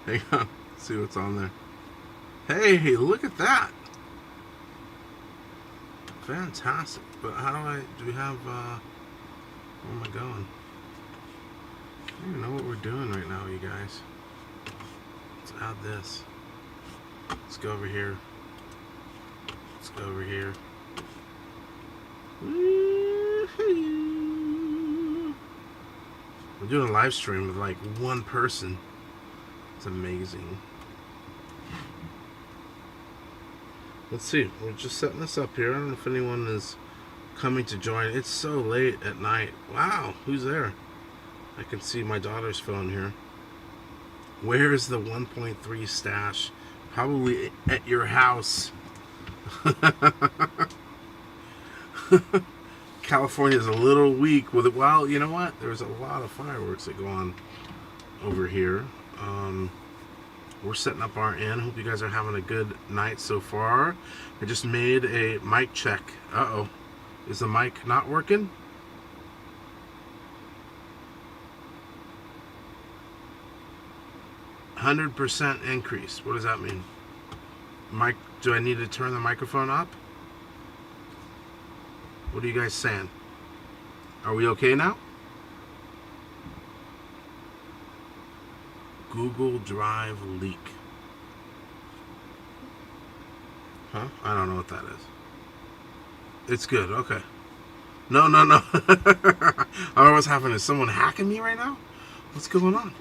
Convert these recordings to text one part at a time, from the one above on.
Hang on. See what's on there. Hey, look at that. Fantastic. But how do we have, where am I going? I don't even know what we're doing right now, you guys. Let's add this. Let's go over here. Let's go over here. Woo-hoo. We're doing a live stream with like one person. It's amazing. Let's see. We're just setting this up here. I don't know if anyone is coming to join. It's so late at night. Wow, who's there? I can see my daughter's phone here. Where is the 1.3 stash? Probably at your house. California's a little weak with it. Well, you know what? There's a lot of fireworks that go on over here. We're setting up our end. Hope you guys are having a good night so far. I just made a mic check. Uh-oh. Is the mic not working? %, increase. What does that mean? Mic, do I need to turn the microphone up? What are you guys saying? Are we okay now? Google Drive leak. Huh? I don't know what that is. It's good. Okay. No. I don't know what's happening. Is someone hacking me right now? What's going on?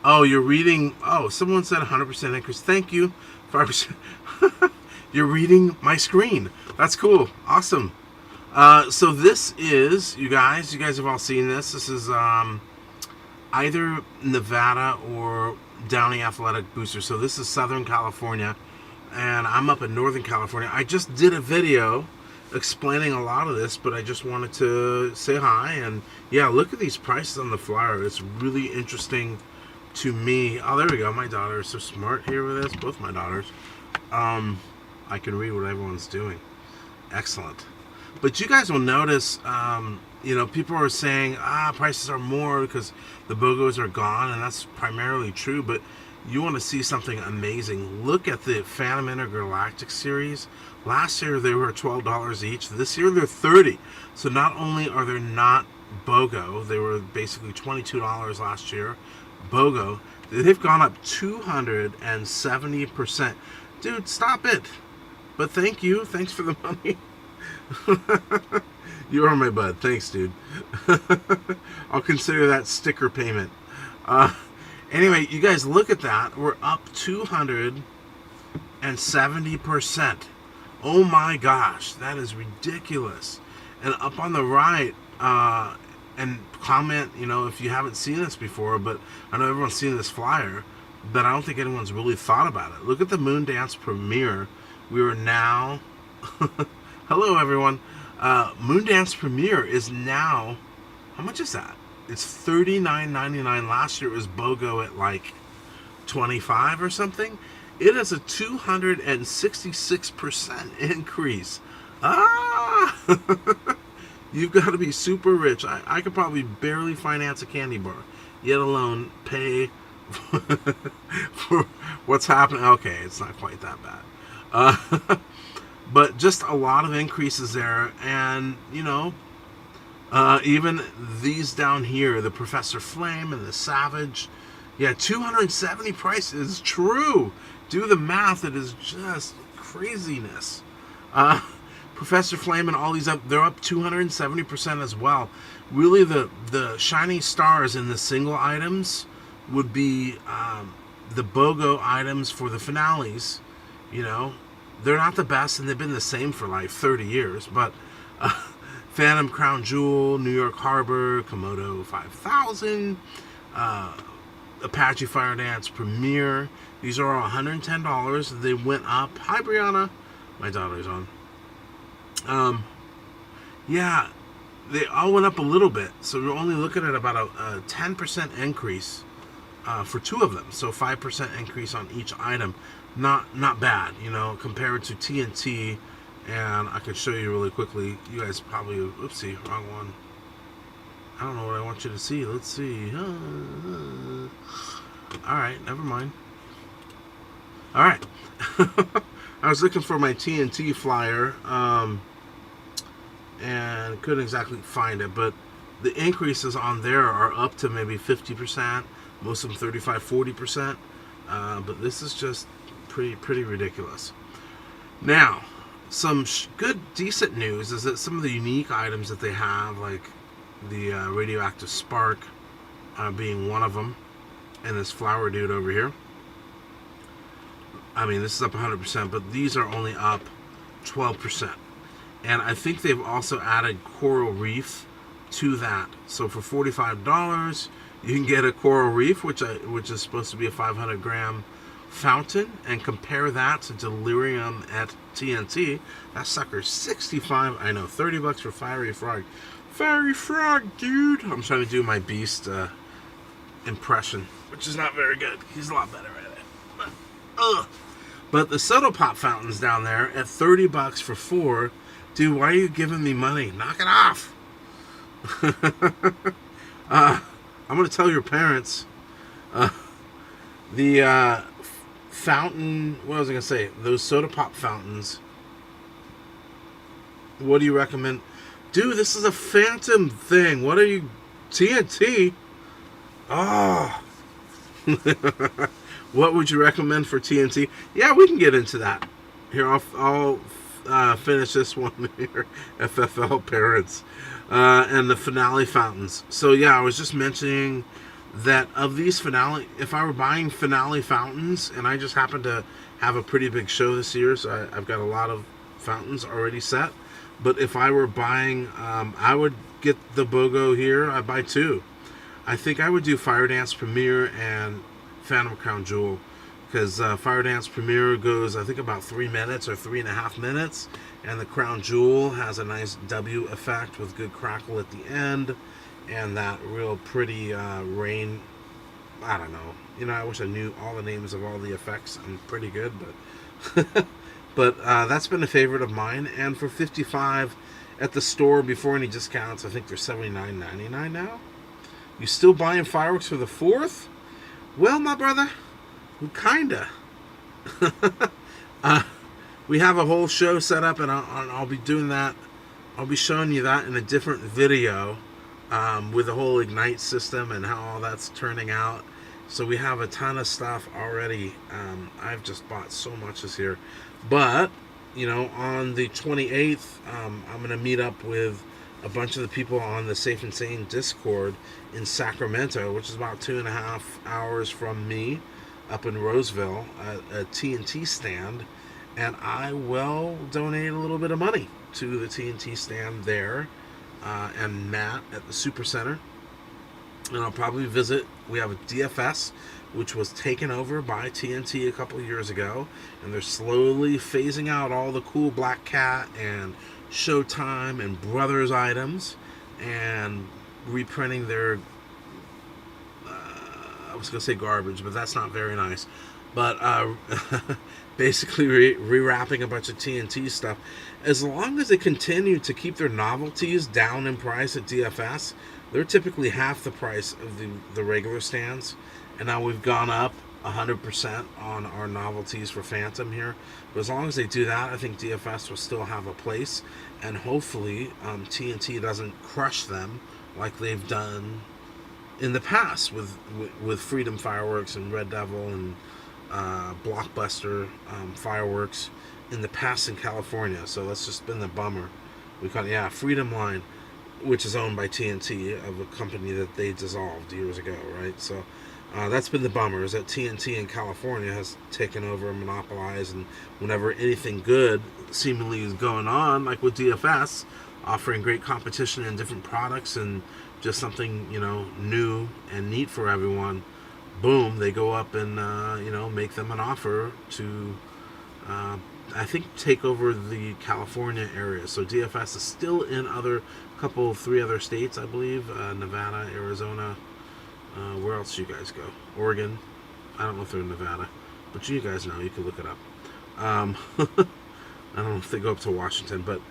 Oh, you're reading. Oh, someone said 100% increase. Thank you. 5%. You're reading my screen. That's cool. Awesome. So this is, you guys have all seen this. This is either Nevada or Downey Athletic Booster. So this is Southern California, and I'm up in Northern California. I just did a video explaining a lot of this, but I just wanted to say hi. And yeah, look at these prices on the flyer. It's really interesting to me. Oh, there we go. My daughter is so smart here with this. Both my daughters. I can read what everyone's doing. Excellent. But you guys will notice, you know, people are saying, prices are more because the BOGOs are gone, and that's primarily true, but you want to see something amazing. Look at the Phantom Intergalactic series. Last year they were $12 each. This year they're $30. So not only are they not BOGO, they were basically $22 last year. BOGO, they've gone up 270%. Dude, stop it. But thank you. Thanks for the money. You are my bud. Thanks, dude. I'll consider that sticker payment. Anyway, you guys look at that. We're up 270%. Oh my gosh, that is ridiculous. And up on the right, and comment, you know, if you haven't seen this before, but I know everyone's seen this flyer, but I don't think anyone's really thought about it. Look at the Moondance premiere. We are now... Hello, everyone. Moondance premiere is now... How much is that? It's $39.99. Last year it was BOGO at like $25 or something. It is a 266% increase. You've got to be super rich. I could probably barely finance a candy bar, yet alone pay for what's happening. Okay, it's not quite that bad. But just a lot of increases there. And, you know, even these down here, the Professor Flame and the Savage. Yeah, 270 price is true. Do the math. It is just craziness. Professor Flame and all these up, they're up 270% as well. Really, the shining stars in the single items would be the BOGO items for the finales. You know, they're not the best, and they've been the same for like 30 years. But Phantom Crown Jewel, New York Harbor, Komodo 5000, Apache Fire Dance Premiere. These are all $110. They went up. Hi, Brianna. My daughter's on. Yeah, they all went up a little bit. So we're only looking at about a 10% increase for two of them. So 5% increase on each item. Not bad, you know, compared to TNT. And I can show you really quickly. You guys probably, oopsie, wrong one. I don't know what I want you to see. Let's see. Alright, never mind. Alright. I was looking for my TNT flyer, and couldn't exactly find it, but the increases on there are up to maybe 50%, most of them 35, 40%, but this is just pretty ridiculous. Now, some good, decent news is that some of the unique items that they have, like the radioactive spark being one of them, and this flower dude over here. I mean, this is up 100%, but these are only up 12%. And I think they've also added coral reef to that. So for $45, you can get a coral reef, which is supposed to be a 500-gram fountain, and compare that to delirium at TNT. That sucker's 65. I know, $30 for fiery frog. Fiery frog, dude. I'm trying to do my beast impression, which is not very good. He's a lot better at it. But the soda pop fountains down there at $30 for 4. Dude, why are you giving me money? Knock it off. I'm going to tell your parents. The fountain, what was I going to say? Those soda pop fountains. What do you recommend? Dude, this is a phantom thing. What are you... TNT? Oh. What would you recommend for TNT? Yeah, we can get into that. Here, I'll finish this one here. FFL parents. And the finale fountains. So, yeah, I was just mentioning that of these finale... If I were buying finale fountains, and I just happen to have a pretty big show this year, so I've got a lot of fountains already set. But if I were buying... I would get the BOGO here. I'd buy 2. I think I would do Fire Dance Premier and Phantom Crown Jewel, because Fire Dance Premier goes, I think, about 3 minutes or 3.5 minutes, and the Crown Jewel has a nice W effect with good crackle at the end, and that real pretty rain. I don't know. You know, I wish I knew all the names of all the effects. I'm pretty good, but but that's been a favorite of mine. And for $55 at the store before any discounts, I think they're $79.99 now. You still buying fireworks for the 4th? Well, my brother, kinda. We have a whole show set up, and I'll be doing that. I'll be showing you that in a different video, with the whole Ignite system and how all that's turning out. So we have a ton of stuff already. I've just bought so much this year. But, you know, on the 28th, I'm going to meet up with a bunch of the people on the Safe and Sane Discord in Sacramento, which is about 2.5 hours from me, up in Roseville, a TNT stand, and I will donate a little bit of money to the TNT stand there, and Matt at the Super Center. And I'll probably visit. We have a DFS, which was taken over by TNT a couple of years ago, and they're slowly phasing out all the cool Black Cat and Showtime and Brothers items, and reprinting their I was going to say garbage, but that's not very nice, but basically rewrapping a bunch of TNT stuff. As long as they continue to keep their novelties down in price at DFS, they're typically half the price of the regular stands, and now we've gone up 100% on our novelties for Phantom here. But as long as they do that, I think DFS will still have a place, and hopefully TNT doesn't crush them like they've done in the past with Freedom Fireworks and Red Devil and Blockbuster fireworks in the past in California. So that's just been the bummer. We call it, Freedom Line, which is owned by TNT, of a company that they dissolved years ago, right? So that's been the bummer, is that TNT in California has taken over and monopolized, and whenever anything good seemingly is going on, like with DFS, offering great competition and different products and just something, you know, new and neat for everyone, boom, they go up and, you know, make them an offer to, I think, take over the California area. So DFS is still in 3 other states, I believe, Nevada, Arizona. Where else do you guys go? Oregon. I don't know if they're in Nevada, but you guys know. You can look it up. I don't know if they go up to Washington, but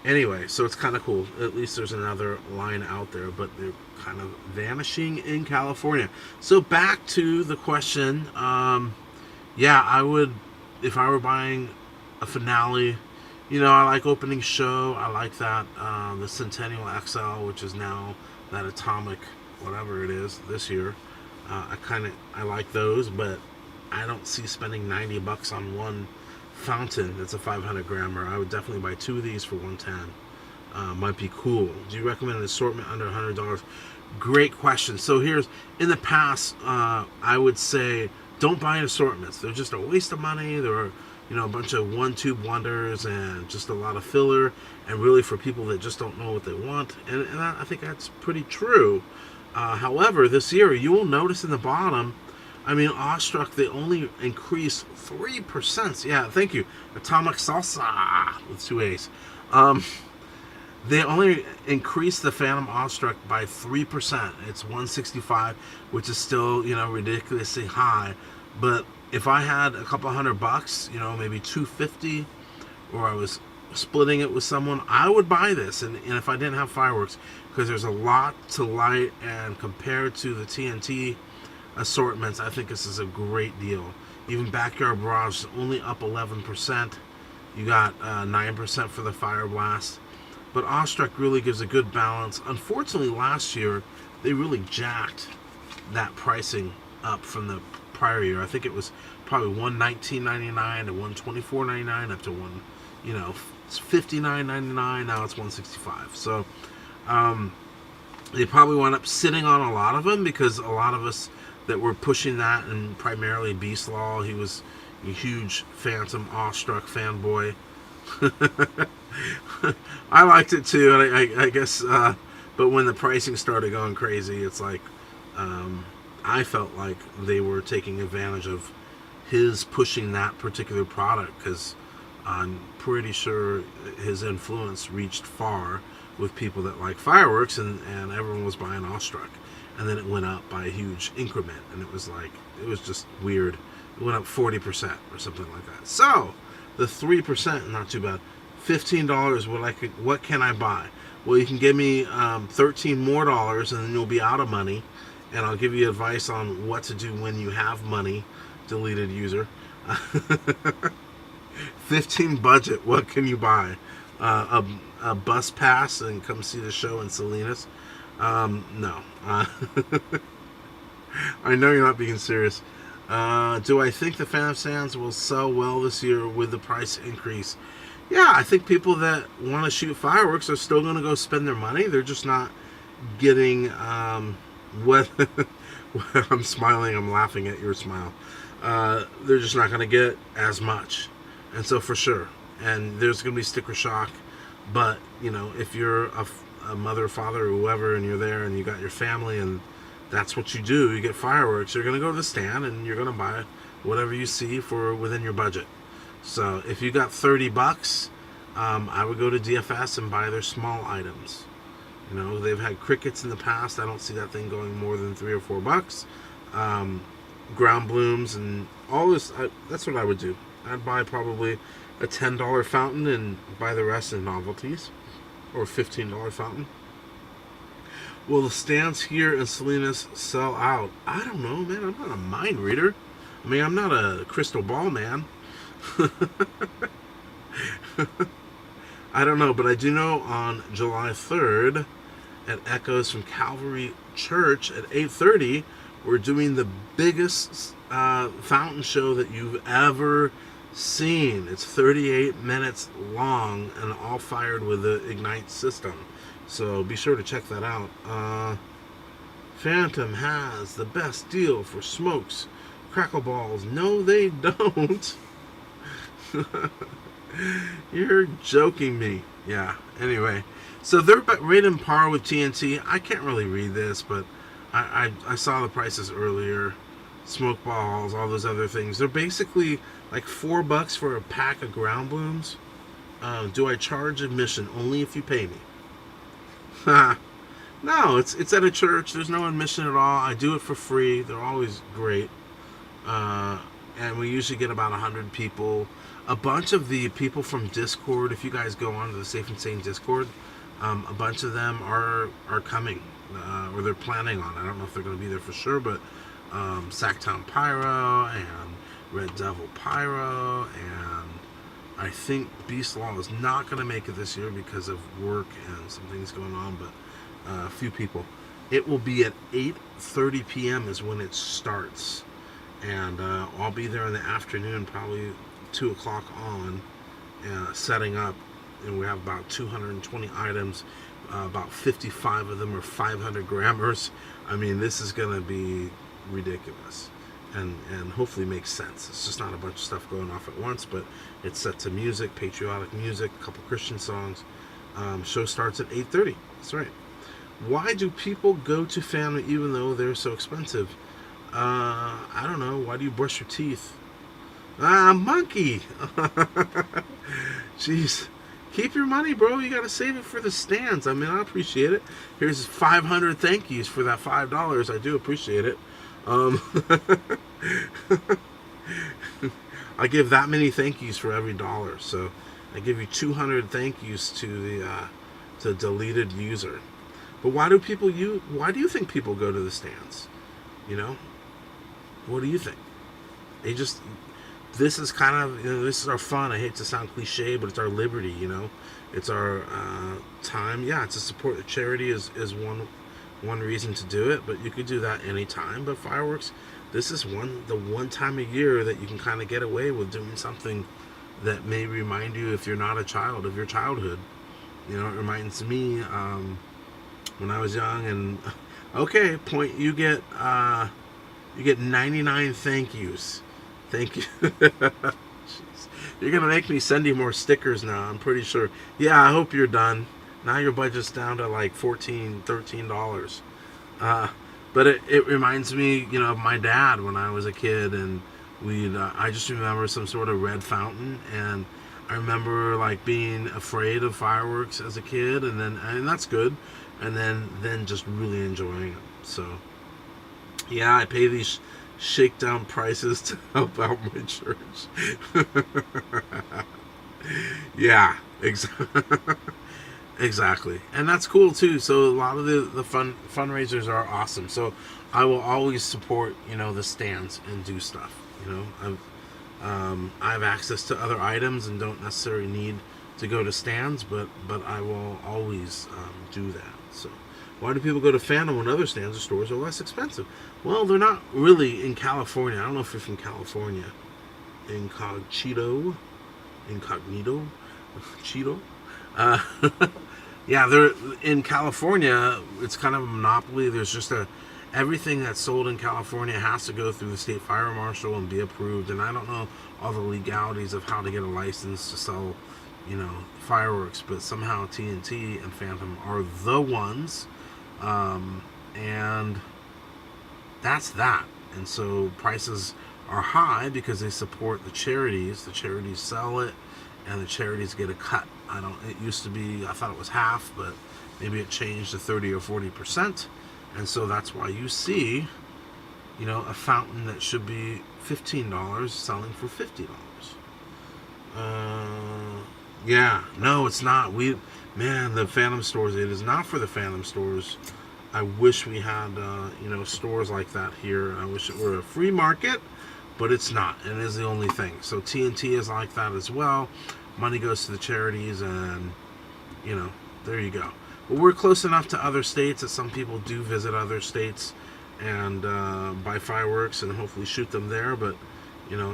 Anyway, so it's kind of cool. At least there's another line out there, but they're kind of vanishing in California. So back to the question. Yeah, I would, if I were buying a Finale, I like opening show. I like that. The Centennial XL, which is now that Atomic, whatever it is, this year. I like those, but I don't see spending $90 on one fountain that's a 500 grammer. I would definitely buy two of these for 110. Might be cool. Do you recommend an assortment under $100? Great question. So here's, in the past, I would say don't buy assortments. They're just a waste of money. They're a bunch of one-tube wonders and just a lot of filler, and really for people that just don't know what they want. And I think that's pretty true. However, this year, you will notice in the bottom, Awestruck, they only increased 3%. Yeah, thank you. Atomic Salsa with 2 A's. They only increased the Phantom Awestruck by 3%. It's 165, which is still, ridiculously high. But if I had a couple $100, maybe 250, or I was splitting it with someone, I would buy this. And if I didn't have fireworks, because there's a lot to light, and compared to the TNT assortments, I think this is a great deal. Even Backyard Barrage is only up 11%. You got 9% for the Fire Blast. But Awestruck really gives a good balance. Unfortunately, last year, they really jacked that pricing up from the prior year. I think it was probably $119.99 to $124.99 up to it's $59.99. Now it's $165. So they probably wound up sitting on a lot of them, because a lot of us that were pushing that, and primarily Beast Law, he was a huge Phantom Awestruck fanboy. I liked it too, and I guess, but when the pricing started going crazy, it's like, I felt like they were taking advantage of his pushing that particular product, because I'm pretty sure his influence reached far with people that like fireworks, and everyone was buying Awestruck. And then it went up by a huge increment, and it was just weird. It went up 40% or something like that. So the 3%, not too bad. $15. What can I buy? Well, you can give me $13 more, and then you'll be out of money. And I'll give you advice on what to do when you have money. Deleted user. 15 budget. What can you buy? A bus pass and come see the show in Salinas? No. I know you're not being serious. Do I think the Phantom Sands will sell well this year with the price increase? Yeah, I think people that want to shoot fireworks are still going to go spend their money. They're just not getting what... I'm smiling. I'm laughing at your smile. They're just not going to get as much. And so for sure. And there's going to be sticker shock. But, if you're a mother, father, or whoever, and you're there and you got your family and that's what you do, you get fireworks, you're going to go to the stand and you're going to buy whatever you see for within your budget. So if you got $30, I would go to DFS and buy their small items. They've had crickets in the past. I don't see that thing going more than $3 or $4. Ground blooms and all this, that's what I would do. I'd buy probably a $10 fountain and buy the rest in novelties, or a $15 fountain. Will the stands here in Salinas sell out? I don't know, man. I'm not a mind reader. I'm not a crystal ball man. I don't know, but I do know on July 3rd at Echoes from Calvary Church at 8:30, we're doing the biggest fountain show that you've ever seen. It's 38 minutes long and all fired with the Ignite system. So be sure to check that out. Phantom has the best deal for smokes, crackle balls. No, they don't. You're joking me. Yeah, anyway. So they're right in par with TNT. I can't really read this, but I saw the prices earlier. Smoke balls, all those other things. They're basically like $4 for a pack of ground blooms. Do I charge admission? Only if you pay me. No, it's at a church. There's no admission at all. I do it for free. They're always great. and we usually get about 100 people. A bunch of the people from Discord, if you guys go on to the Safe and Sane Discord, a bunch of them are coming, or they're planning on. I don't know if they're going to be there for sure, but Sacktown Pyro and Red Devil Pyro, and I think Beast Law is not going to make it this year because of work and some things going on, but a few people. It will be at 8:30 p.m. is when it starts, and I'll be there in the afternoon, probably 2 o'clock on, setting up, and we have about 220 items. About 55 of them are 500 grammars. I mean, this is going to be ridiculous, and hopefully make sense. It's just not a bunch of stuff going off at once, but it's set to music, patriotic music, a couple Christian songs. Show starts at 8:30. That's right. Why do people go to Family even though they're so expensive? I don't know. Why do you brush your teeth? Monkey. Jeez. Keep your money, bro. You got to save it for the stands. I mean, I appreciate it. Here's 500 thank yous for that $5. I do appreciate it. I give that many thank yous for every dollar. So I give you 200 thank yous to the deleted user. But why do you think people go to the stands? You know? What do you think? This is kind of, this is our fun. I hate to sound cliche, but it's our liberty, It's our time. Yeah, to support the charity is one reason to do it, but you could do that anytime. But fireworks, this is the one time a year that you can kind of get away with doing something that may remind you, if you're not a child, of your childhood. It reminds me when I was young, and okay, you get 99 thank yous. Thank you. Jeez. You're going to make me send you more stickers now, I'm pretty sure. Yeah, I hope you're done. Now your budget's down to like $14, $13. But it reminds me, of my dad when I was a kid, and I just remember some sort of red fountain, and I remember like being afraid of fireworks as a kid, and that's good, and then just really enjoying it. So yeah, I pay these shakedown prices to help out my church. Yeah, exactly. And that's cool too. So a lot of the fundraisers are awesome. So I will always support, the stands and do stuff. I have access to other items and don't necessarily need to go to stands, but I will always do that. So why do people go to Phantom when other stands or stores are less expensive? Well, they're not really in California. I don't know if you're from California. Incognito. Cheeto. Yeah, they're in California. It's kind of a monopoly. There's just everything that's sold in California has to go through the state fire marshal and be approved. And I don't know all the legalities of how to get a license to sell, fireworks. But somehow TNT and Phantom are the ones. And that's that. And so prices are high because they support the charities. The charities sell it, and the charities get a cut. It used to be, I thought it was half, but maybe it changed to 30 or 40%. And so that's why you see, a fountain that should be $15 selling for $50. Yeah, no, it's not. The Phantom stores, it is not for the Phantom stores. I wish we had, stores like that here. I wish it were a free market, but it's not. It is the only thing. So TNT is like that as well. Money goes to the charities, and, there you go. But we're close enough to other states that some people do visit other states and buy fireworks and hopefully shoot them there. But,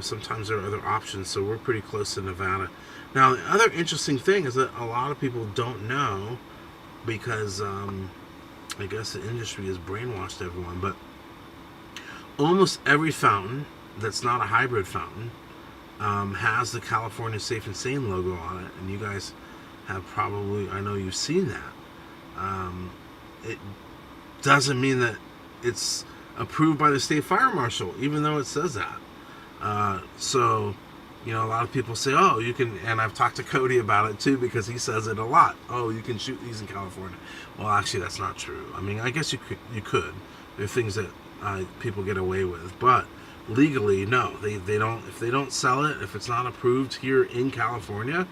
sometimes there are other options. So we're pretty close to Nevada. Now, the other interesting thing is that a lot of people don't know, because I guess the industry has brainwashed everyone, but almost every fountain that's not a hybrid fountain has the California Safe and Sane logo on it, and you guys have probably, I know you've seen that. It doesn't mean that it's approved by the state fire marshal, even though it says that. So, a lot of people say, oh, you can, and I've talked to Cody about it too, because he says it a lot. Oh, you can shoot these in California. Well, actually, that's not true. I mean, I guess you could. There are things that people get away with, but legally, no, they don't. If they don't sell it, if it's not approved here in California,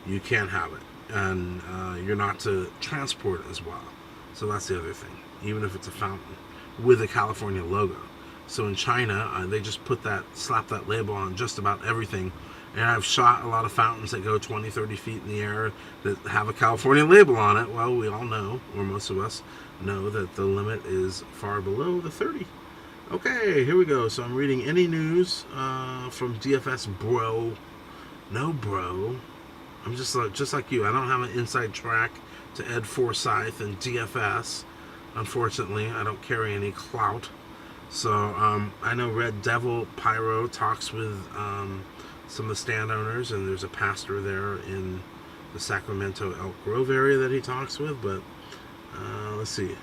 you can't have it, and you're not to transport it as well. So that's the other thing. Even if it's a fountain with a California logo. So in China, they just slap that label on just about everything. And I've shot a lot of fountains that go 20, 30 feet in the air that have a California label on it. Well, we all know, or most of us know, that the limit is far below the 30. Okay, here we go. So I'm reading any news from DFS bro. No, bro. I'm just like you. I don't have an inside track to Ed Forsyth and DFS. Unfortunately, I don't carry any clout. So I know Red Devil Pyro talks with some of the stand owners, and there's a pastor there in the Sacramento Elk Grove area that he talks with. But let's see.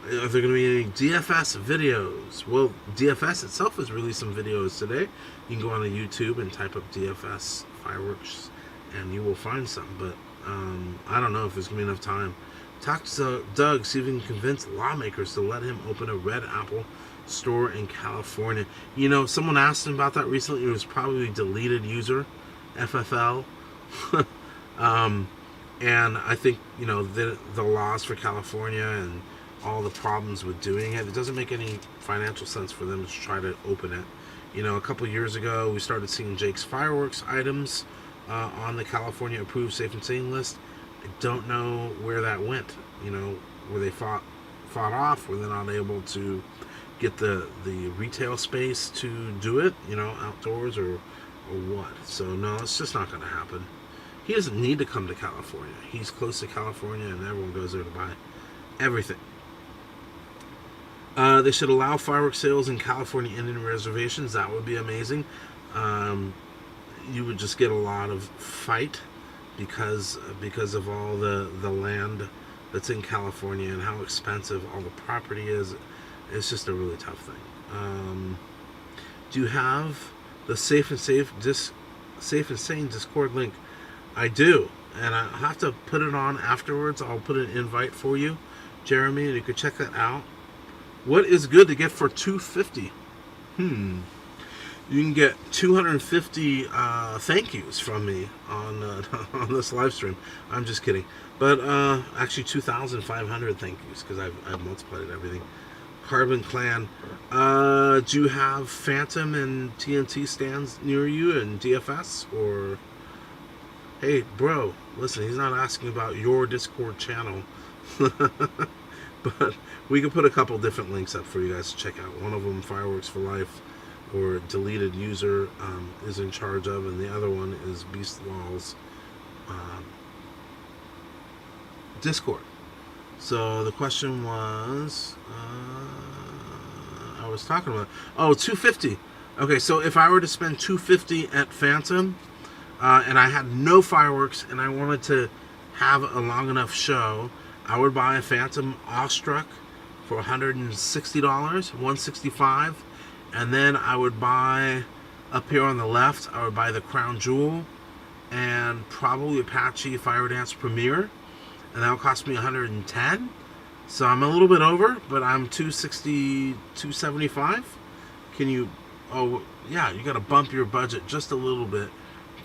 Are there going to be any DFS videos? Well, DFS itself has released some videos today. You can go on to YouTube and type up DFS fireworks, and you will find some. But I don't know if there's going to be enough time. Talk to Doug, see if he can convince lawmakers to let him open a Red Apple store in California. You know, someone asked him about that recently. It was probably deleted user, FFL. And I think, you know, the laws for California and all the problems with doing it, it doesn't make any financial sense for them to try to open it. You know, a couple years ago, we started seeing Jake's fireworks items on the California approved safe and sane list. I don't know where that went. You know, were they fought off? Were they not able to get the retail space to do it? You know, outdoors or what? So no, it's just not going to happen. He doesn't need to come to California. He's close to California, and everyone goes there to buy everything. They should allow fireworks sales in California Indian reservations. That would be amazing. You would just get a lot of fight because of all the land that's in California and how expensive all the property is. It's just a really tough thing. Do you have the Safe and Sane Discord link? I do, and I have to put it on afterwards. I'll put an invite for you, Jeremy, and you can check that out. What is good to get for $250? You can get 250 thank yous from me on this live stream. I'm just kidding, but actually 2,500 thank yous because I've multiplied everything. Carbon Clan, do you have Phantom and TNT stands near you in DFS? Or hey, bro, listen, he's not asking about your Discord channel. But we can put a couple different links up for you guys to check out. One of them, Fireworks for Life, or Deleted User is in charge of, and the other one is Beast Law's Discord. So the question was, I was talking about, $250. Okay, so if I were to spend $250 at Phantom, and I had no fireworks, and I wanted to have a long enough show, I would buy a Phantom Awestruck for $160, $165, and then I would buy, up here on the left, I would buy the Crown Jewel and probably Apache Fire Dance Premier, and that would cost me $110. So I'm a little bit over, but I'm $260, $275. Can you? Oh yeah, you got to bump your budget just a little bit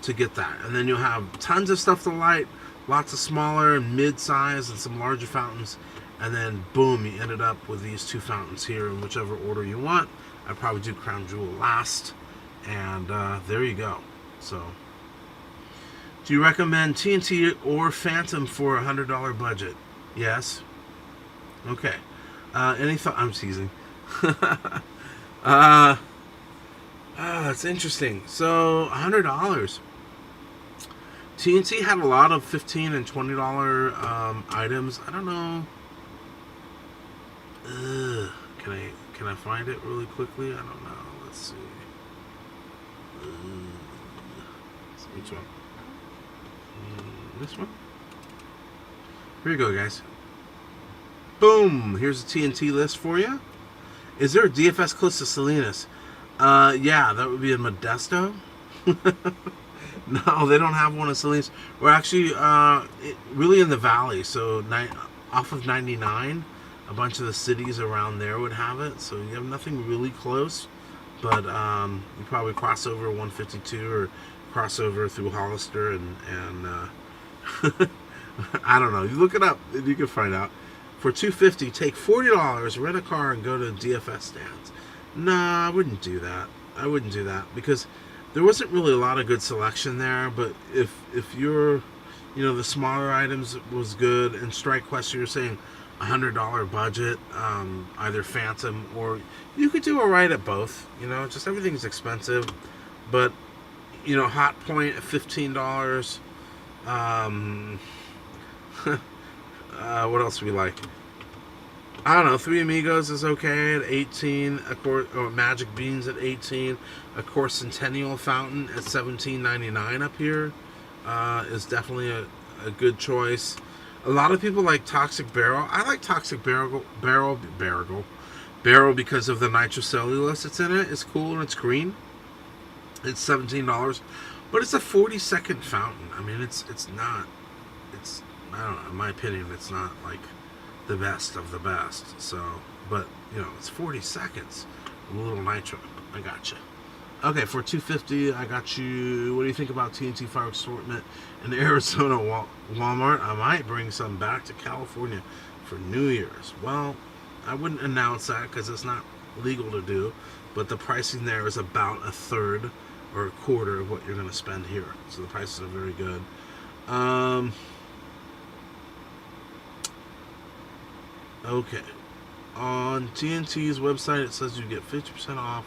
to get that, and then you'll have tons of stuff to light. Lots of smaller and mid-size and some larger fountains, and then boom, you ended up with these two fountains here in whichever order you want. I'd probably do Crown Jewel last, and there you go. So, do you recommend TNT or Phantom for a $100 budget? Yes. Okay. Any thought? I'm teasing. It's interesting. So, $100. TNT had a lot of $15 and $20 items. I don't know. Can I find it really quickly? I don't know. Let's see. Which one? This one? Here you go, guys. Boom! Here's a TNT list for you. Is there a DFS close to Salinas? Yeah, that would be in Modesto. No, they don't have one in Salinas. We're actually really in the valley, so off of 99, a bunch of the cities around there would have it. So you have nothing really close. But you probably cross over 152 or cross over through Hollister and I don't know. You look it up and you can find out. For $250, take $40, rent a car, and go to DFS stands. Nah, I wouldn't do that. I wouldn't do that because there wasn't really a lot of good selection there. But if you're, the smaller items was good, and Strike Quest, you're saying $100 budget, either Phantom or you could do alright at both. Just everything's expensive, but Hot Point at $15. What else do we like? I don't know. Three Amigos is okay at 18. Of course, Magic Beans at 18. Of course, Centennial Fountain at $17.99 up here is definitely a good choice. A lot of people like Toxic Barrel. I like Toxic Barrel because of the nitrocellulose that's in it. It's cool and it's green. It's $17, but it's a 40-second fountain. I mean, it's not. I don't know. In my opinion, it's not like the best of the best. So, but it's 40 seconds. A little nitro. I got you. Okay, for $250, I got you. What do you think about TNT fireworks assortment in Arizona Walmart? I might bring some back to California for New Year's. Well, I wouldn't announce that because it's not legal to do, but the pricing there is about a third or a quarter of what you're going to spend here. So the prices are very good. Okay. On TNT's website, it says you get 50% off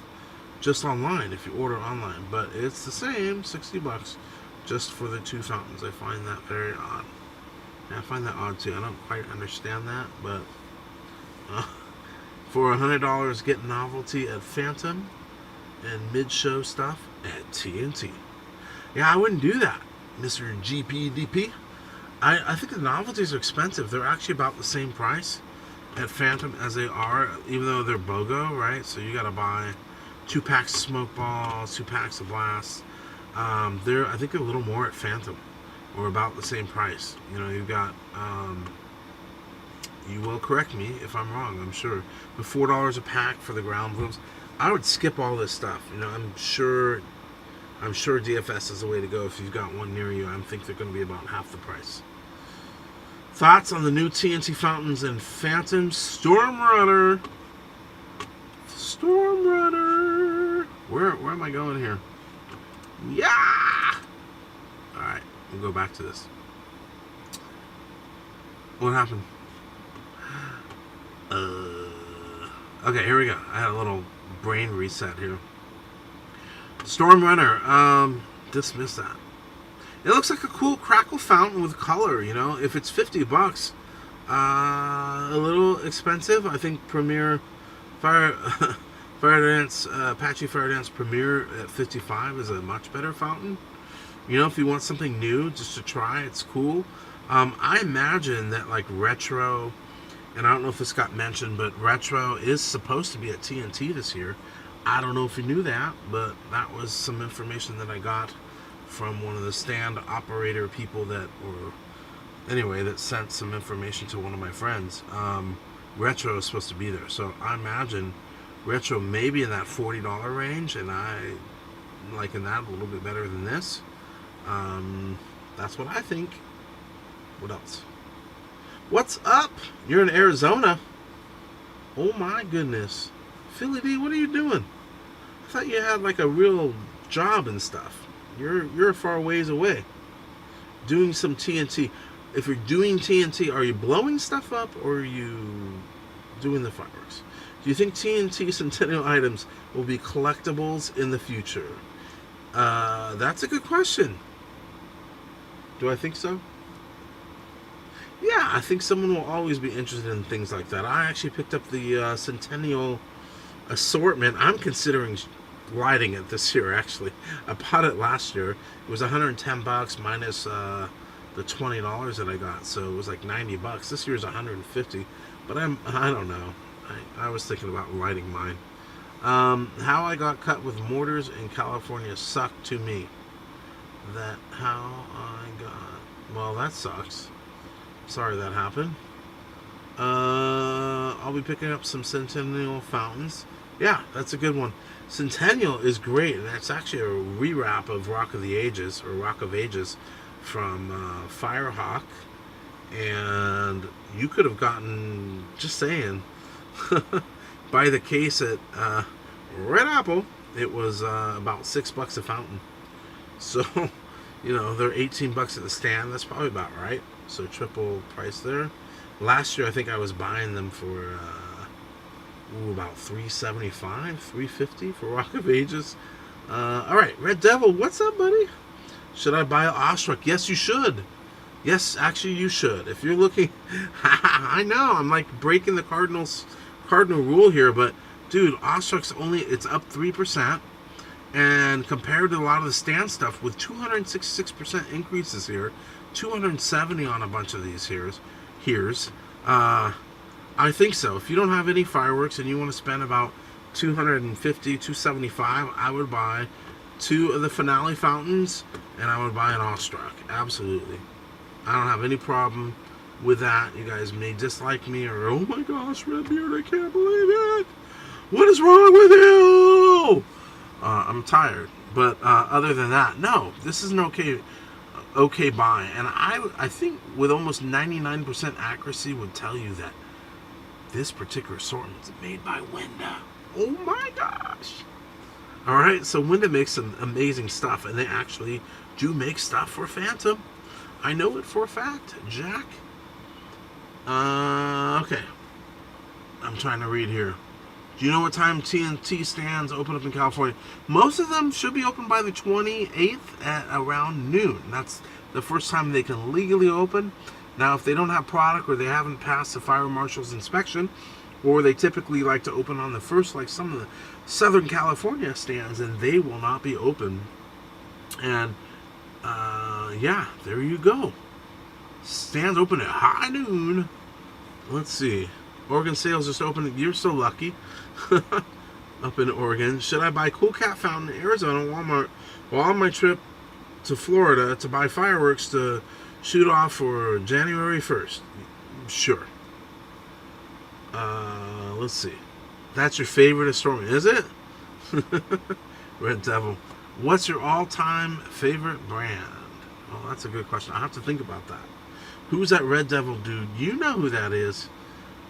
just online if you order online, but it's the same, $60 just for the two fountains. I find that very odd. I find that odd too. I don't quite understand that, but for $100, get novelty at Phantom and mid-show stuff at TNT. Yeah, I wouldn't do that, Mr. GPDP. I think the novelties are expensive. They're actually about the same price at Phantom as they are, even though they're BOGO, right? So you got to buy 2 packs of smoke balls, 2 packs of blasts. I think they're a little more at Phantom, or about the same price. You've got. You will correct me if I'm wrong. I'm sure, but $4 a pack for the ground blooms. I would skip all this stuff. I'm sure DFS is the way to go. If you've got one near you, I think they're going to be about half the price. Thoughts on the new TNT fountains and Phantom Stormrunner? Where am I going here? Yeah! Alright, we'll go back to this. What happened? Okay, here we go. I had a little brain reset here. Stormrunner, dismiss that. It looks like a cool crackle fountain with color, If it's $50, a little expensive. I think Premier Fire Dance, Apache Fire Dance Premier at $55 is a much better fountain. If you want something new just to try, it's cool. I imagine that like Retro, and I don't know if this got mentioned, but Retro is supposed to be at TNT this year. I don't know if you knew that, but that was some information that I got from one of the stand operator people that sent some information to one of my friends. Retro is supposed to be there, so I imagine Retro may be in that $40 range, and I liking that a little bit better than this. That's what I think. What else? What's up? You're in Arizona. Oh my goodness. Philly D, what are you doing? I thought you had like a real job and stuff. You're a far ways away. Doing some TNT. If you're doing TNT, are you blowing stuff up or are you doing the fireworks? Do you think TNT Centennial items will be collectibles in the future? That's a good question. Do I think so? Yeah, I think someone will always be interested in things like that. I actually picked up the Centennial assortment. I'm considering lighting it this year, actually. I bought it last year. It was $110 minus the $20 that I got, so it was like $90. This year's $150, but I don't know. I was thinking about lighting mine. How I got cut with mortars in California sucked to me. Well, that sucks. Sorry that happened. I'll be picking up some Centennial fountains Yeah, that's a good one. Centennial is great, and that's actually a rewrap of Rock of the Ages, or Rock of Ages, from Firehawk. And you could have gotten, just saying, by the case at Red Apple, it was about $6 a fountain. So, they're $18 at the stand. That's probably about right. So triple price there. Last year, I think I was buying them for about $3.75, $3.50 for Rock of Ages. All right, Red Devil, what's up, buddy? Should I buy an Awestruck? Yes, you should. Yes, actually, you should. If you're looking, I know I'm like breaking the cardinal rule here, but dude, Awestruck's it's up 3%, and compared to a lot of the stand stuff with 266% increases here, 270 on a bunch of these here's. I think so. If you don't have any fireworks and you want to spend about 250, 275, I would buy 2 of the finale fountains, and I would buy an Awestruck. Absolutely. I don't have any problem with that. You guys may dislike me or, oh my gosh, Redbeard, I can't believe it. What is wrong with you? I'm tired. But other than that, no, this is an okay buy. And I think with almost 99% accuracy would tell you that this particular assortment is made by Winda. Oh my gosh. All right, so Winda makes some amazing stuff, and they actually do make stuff for Phantom. I know it for a fact, Jack. Okay. I'm trying to read here. Do you know what time TNT stands open up in California? Most of them should be open by the 28th at around noon. That's the first time they can legally open. Now, if they don't have product or they haven't passed the fire marshal's inspection, or they typically like to open on the first, like some of the Southern California stands, and they will not be open. And yeah, there you go. Stands open at high noon. Let's see. Oregon sales just opened. You're so lucky. Up in Oregon. Should I buy Cool Cat Fountain in Arizona, Walmart, while on my trip to Florida to buy fireworks to shoot off for January 1st? Sure. Let's see. That's your favorite assortment, is it? Red Devil. What's your all-time favorite brand? Oh, that's a good question. I have to think about that. Who's that Red Devil dude? You know who that is.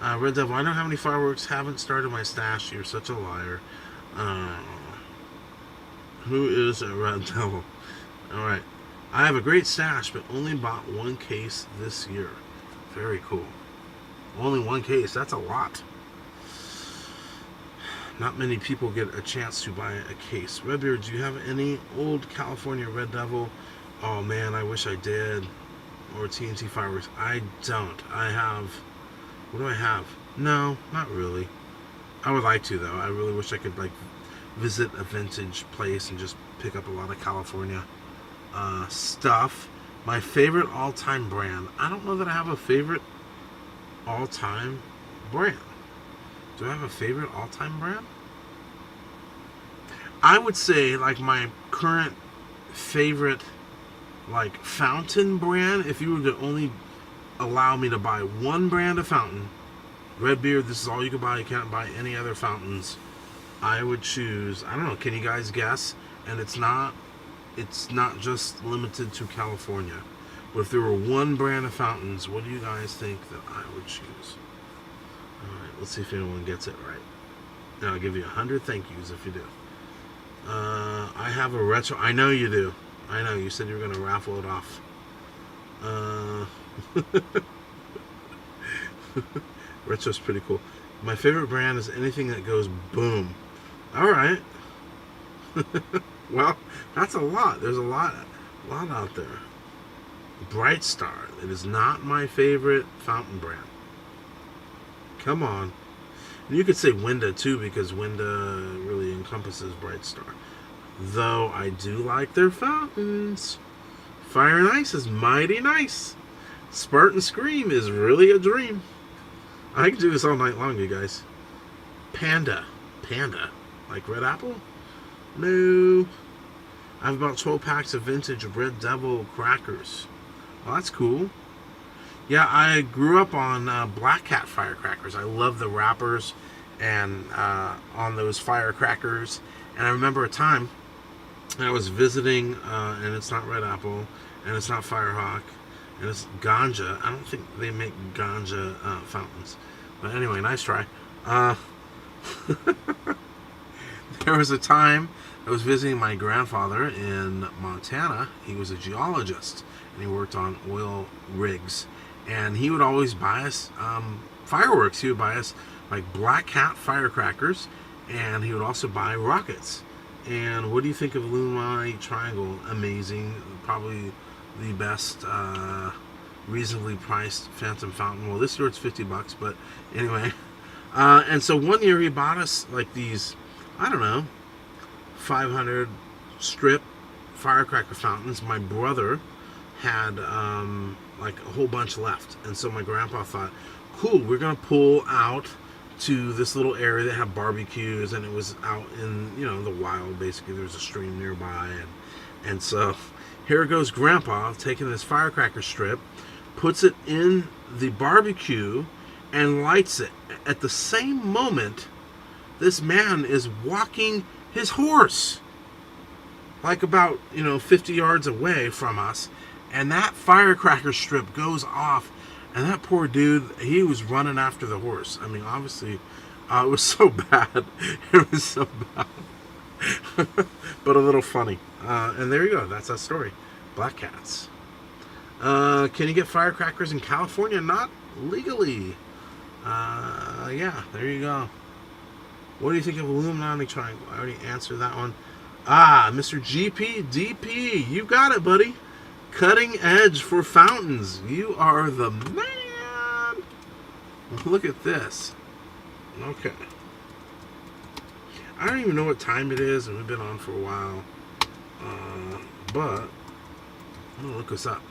Red Devil, I don't have any fireworks. Haven't started my stash. You're such a liar. Who is a Red Devil? Alright. I have a great stash, but only bought 1 case this year. Very cool. Only 1 case. That's a lot. Not many people get a chance to buy a case. Redbeard, do you have any old California Red Devil? Oh man, I wish I did. Or TNT fireworks. I don't. I have... What do I have? No, not really. I would like to, though. I really wish I could, like, visit a vintage place and just pick up a lot of California stuff. My favorite all-time brand. I don't know that I have a favorite all-time brand. Do I have a favorite all-time brand? I would say, like, my current favorite, like, fountain brand, if you were to only allow me to buy 1 brand of fountain, Redbeard, this is all you can buy. You can't buy any other fountains. I would choose, I don't know, can you guys guess? And it's not just limited to California. But if there were 1 brand of fountains, what do you guys think that I would choose? Alright, let's see if anyone gets it right. And I'll give you 100 thank yous if you do. I have a retro. I know you do. I know, you said you were going to raffle it off. Retro's pretty cool. My favorite brand is anything that goes boom. Alright. Well, that's a lot. There's a lot out there. Bright Star. It is not my favorite fountain brand. Come on. And you could say Winda too, because Winda really encompasses Bright Star. Though I do like their fountains. Fire and Ice is mighty nice. Spartan Scream is really a dream. I can do this all night long, you guys. Panda. Like Red Apple? No. I have about 12 packs of vintage Red Devil crackers. Well, that's cool. Yeah, I grew up on Black Cat firecrackers. I love the wrappers and on those firecrackers. And I remember a time I was visiting, and it's not Red Apple, and it's not Firehawk, and it's ganja. I don't think they make ganja fountains. But anyway, nice try. There was a time I was visiting my grandfather in Montana. He was a geologist, and he worked on oil rigs. And he would always buy us fireworks. He would buy us like Black Cat firecrackers, and he would also buy rockets. And what do you think of Illuminati Triangle? Amazing. Probably the best reasonably priced phantom fountain. Well, this year it's $50, but anyway. And so one year he bought us like these, I don't know, 500 strip firecracker fountains. My brother had like a whole bunch left. And so my grandpa thought, cool, we're going to pull out to this little area that had barbecues, and it was out in, you know, the wild. Basically, there was a stream nearby, and so here goes Grandpa taking this firecracker strip, puts it in the barbecue, and lights it. At the same moment, this man is walking his horse, like about 50 yards away from us, and that firecracker strip goes off. And that poor dude, he was running after the horse. I mean, obviously, it was so bad. It was so bad. But a little funny. And there you go. That's that story. Black cats. Can you get firecrackers in California? Not legally. Yeah, there you go. What do you think of Illuminati Triangle? I already answered that one. Mr. GP, DP, you got it, buddy. Cutting edge for fountains. You are the man. Look at this. Okay. I don't even know what time it is, and we've been on for a while. But I'm going to look this up.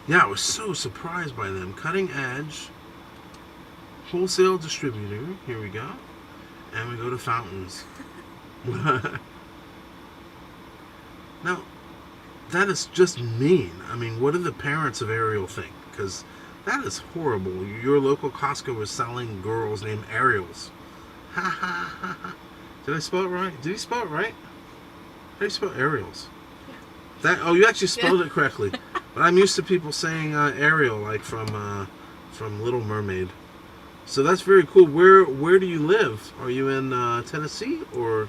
Yeah, I was so surprised by them. Cutting edge. Wholesale distributor. Here we go. And we go to fountains. Now, that is just mean. I mean, what do the parents of Ariel think? Because that is horrible. Your local Costco was selling girls named Ariels. Ha ha ha ha. Did I spell it right? Did you spell it right? How do you spell Ariels? Yeah. Oh, you actually spelled it correctly. But I'm used to people saying Ariel, like from Little Mermaid. So that's very cool. Where do you live? Are you in Tennessee or?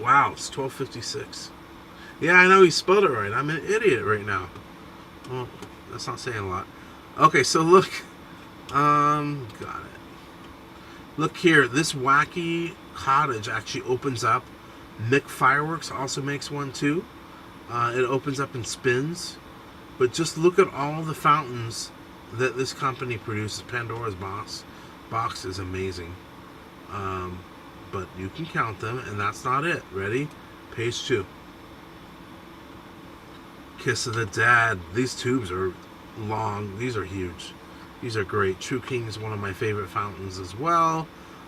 Wow, it's 12:56. Yeah, I know he spelled it right. I'm an idiot right now. Well, that's not saying a lot. Okay, so look. Got it. Look here. This wacky cottage actually opens up. Mick Fireworks also makes one too. It opens up and spins. But just look at all the fountains that this company produces. Pandora's box is amazing. But you can count them, and that's not it. Ready? Page 2. Kiss of the Dead. These tubes are long. These are huge. These are great. True King is one of my favorite fountains as well.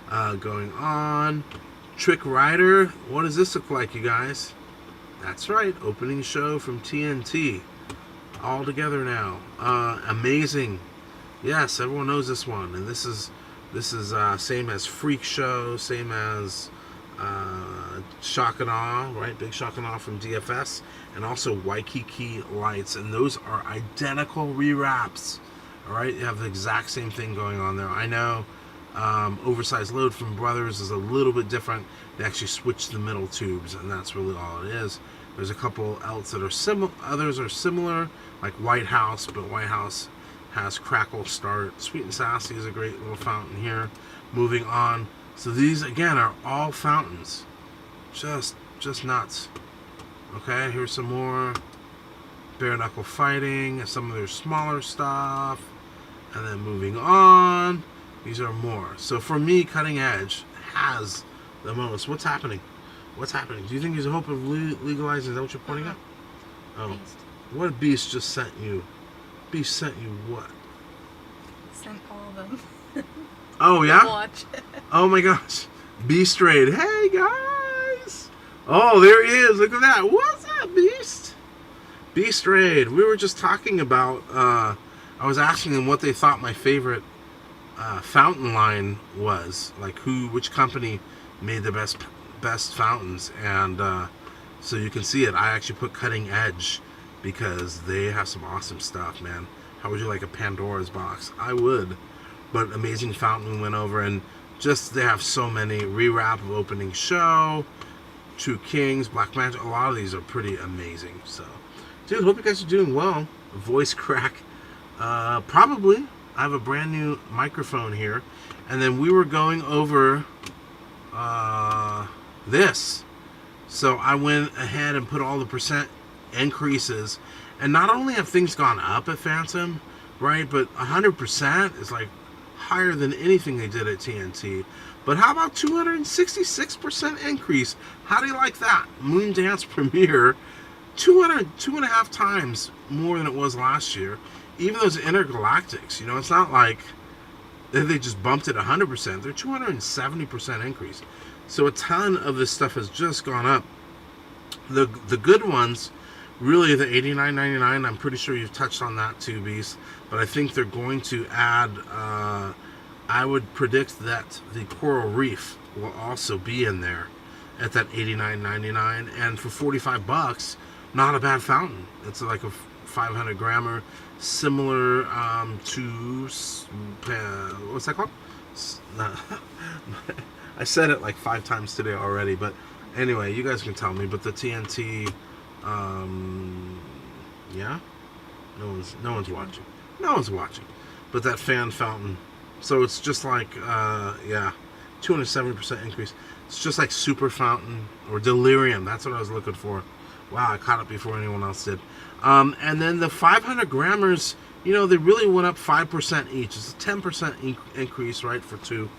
Going on. Trick Rider. What does this look like, you guys? That's right. Opening show from TNT. All together now. Amazing. Yes, everyone knows this one. And this is same as Freak Show, same as Shock and Awe, right? Big Shock and Awe from DFS, and also Waikiki Lights, and those are identical rewraps. All right, you have the exact same thing going on there. I know Oversized Load from Brothers is a little bit different. They actually switch the middle tubes, and that's really all it is. There's a couple else that are similar. Others are similar, like White House, but White House has Crackle Start. Sweet and Sassy is a great little fountain here. Moving on. So these, again, are all fountains. Just nuts. Okay, here's some more. Bare Knuckle Fighting. Some of their smaller stuff. And then moving on. These are more. So for me, Cutting Edge has the most. What's happening? What's happening? Do you think there's a hope of legalizing? Is that what you're pointing at? Oh. Beast. What Beast just sent you? Beast sent you what? Sent all of them. Oh, yeah? Watch. Oh my gosh. Beast Raid. Hey guys! Oh, there he is. Look at that. What's up, Beast? Beast Raid. We were just talking about, I was asking them what they thought my favorite fountain line was, like which company made the best fountains, and so you can see it. I actually put Cutting Edge because they have some awesome stuff, man. How would you like a Pandora's box? I would. But Amazing Fountain went over, and just they have so many. Rewrap of Opening Show, Two Kings, Black Magic. A lot of these are pretty amazing. So, dude, hope you guys are doing well. Voice crack. Probably. I have a brand new microphone here. And then we were going over this. So I went ahead and put all the percent increases. And not only have things gone up at Phantom, right, but 100% is like higher than anything they did at TNT. But how about 266% increase? How do you like that? Moondance premiere, 2.5 times more than it was last year. Even those intergalactics, you know, it's not like they just bumped it 100%. They're 270% increase. So a ton of this stuff has just gone up. The good ones, really, the $89.99. I'm pretty sure you've touched on that too, Beast. But I think they're going to add. I would predict that the Coral Reef will also be in there at that $89.99, and for $45, not a bad fountain. It's like a 500 grammer, similar to what's that called? I said it like 5 times today already, but anyway, you guys can tell me. But the TNT, yeah, no one's watching. No one's watching. But that fan fountain. So it's just like, yeah, 270% increase. It's just like Super Fountain or Delirium. That's what I was looking for. Wow, I caught it before anyone else did. And then the 500 grammars, you know, they really went up 5% each. It's a 10% increase, right, for 2.